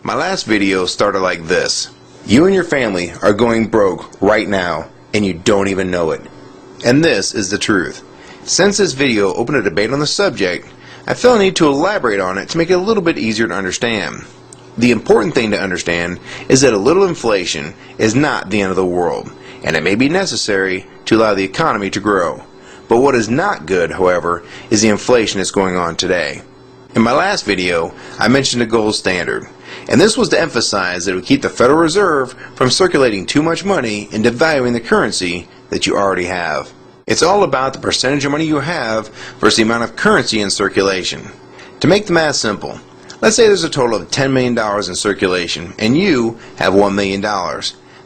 My last video started like this. You and your family are going broke right now, and you don't even know it. And this is the truth. Since this video opened a debate on the subject, I felt a need to elaborate on it to make it a little bit easier to understand. The important thing to understand is that a little inflation is not the end of the world, and it may be necessary to allow the economy to grow. But what is not good, however, is the inflation that's going on today. In my last video, I mentioned the gold standard, and this was to emphasize that it would keep the Federal Reserve from circulating too much money and devaluing the currency that you already have. It's all about the percentage of money you have versus the amount of currency in circulation. To make the math simple, let's say there's a total of $10 million in circulation, and you have $1 million.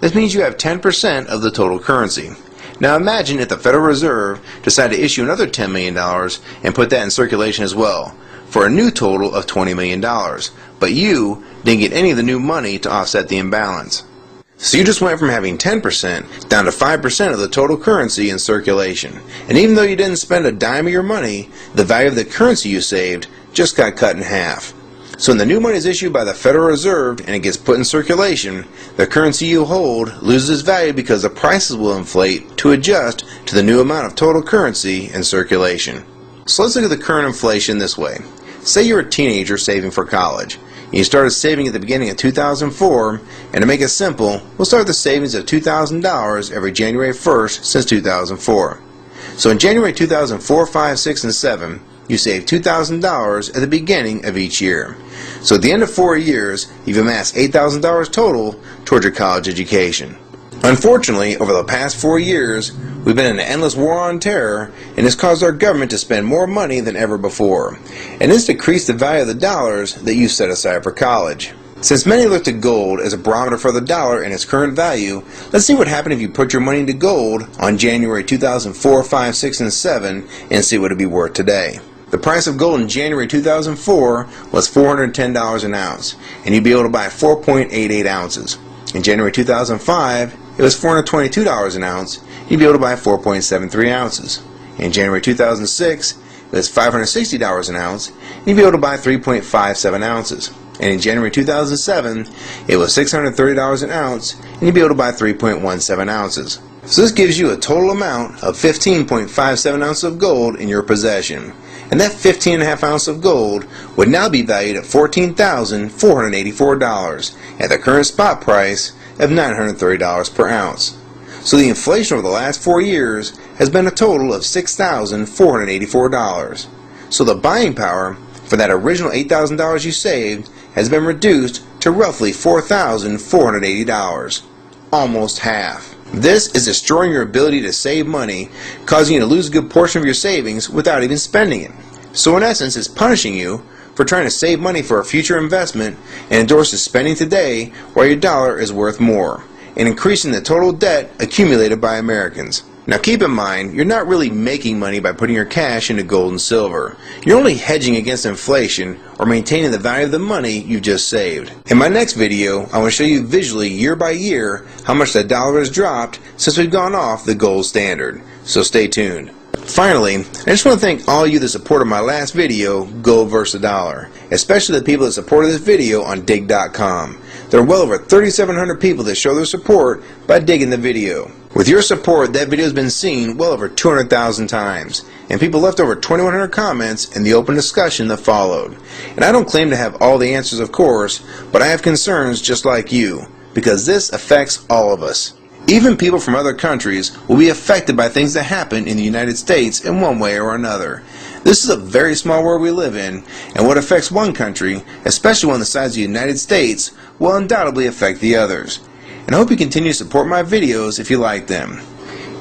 This means you have 10% of the total currency. Now imagine if the Federal Reserve decided to issue another $10 million and put that in circulation as well, for a new total of $20 million, but you didn't get any of the new money to offset the imbalance. So you just went from having 10% down to 5% of the total currency in circulation. And even though you didn't spend a dime of your money, the value of the currency you saved just got cut in half. So when the new money is issued by the Federal Reserve and it gets put in circulation, the currency you hold loses its value because the prices will inflate to adjust to the new amount of total currency in circulation. So let's look at the current inflation this way. Say you're a teenager saving for college. You started saving at the beginning of 2004, and to make it simple, we'll start the savings of $2,000 every January 1st since 2004. So in January 2004, 5, 6, and 7, you save $2,000 at the beginning of each year. So at the end of 4 years, you've amassed $8,000 total towards your college education. Unfortunately, over the past 4 years, we've been in an endless war on terror, and it's caused our government to spend more money than ever before. And this decreased the value of the dollars that you set aside for college. Since many look to gold as a barometer for the dollar and its current value, let's see what happened if you put your money into gold on January 2004, 5, 6, and 7 and see what it would be worth today. The price of gold in January 2004 was $410 an ounce, and you'd be able to buy 4.88 ounces. In January 2005, it was $422 an ounce, and you'd be able to buy 4.73 ounces. In January 2006, it was $560 an ounce, and you'd be able to buy 3.57 ounces. And in January 2007, it was $630 an ounce, and you'd be able to buy 3.17 ounces. So this gives you a total amount of 15.57 ounces of gold in your possession. And that 15.5 ounces of gold would now be valued at $14,484 at the current spot price of $930 per ounce. So the inflation over the last 4 years has been a total of $6,484. So the buying power for that original $8,000 you saved has been reduced to roughly $4,480, almost half. This is destroying your ability to save money, causing you to lose a good portion of your savings without even spending it. So in essence, it's punishing you for trying to save money for a future investment and endorses spending today while your dollar is worth more, and increasing the total debt accumulated by Americans. Now keep in mind, you're not really making money by putting your cash into gold and silver. You're only hedging against inflation or maintaining the value of the money you've just saved. In my next video, I want to show you visually year by year how much the dollar has dropped since we've gone off the gold standard. So stay tuned. Finally, I just want to thank all you that supported my last video, Gold versus the Dollar, especially the people that supported this video on dig.com. There are well over 3,700 people that show their support by digging the video. With your support, that video has been seen well over 200,000 times, and people left over 2,100 comments in the open discussion that followed. And I don't claim to have all the answers, of course, but I have concerns just like you, because this affects all of us. Even people from other countries will be affected by things that happen in the United States in one way or another. This is a very small world we live in, and what affects one country, especially one the size of the United States, will undoubtedly affect the others. And I hope you continue to support my videos if you like them.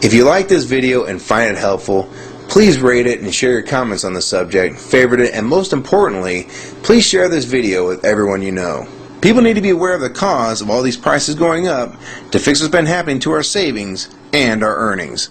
If you like this video and find it helpful, please rate it and share your comments on the subject, favorite it, and most importantly, please share this video with everyone you know. People need to be aware of the cause of all these prices going up to fix what's been happening to our savings and our earnings.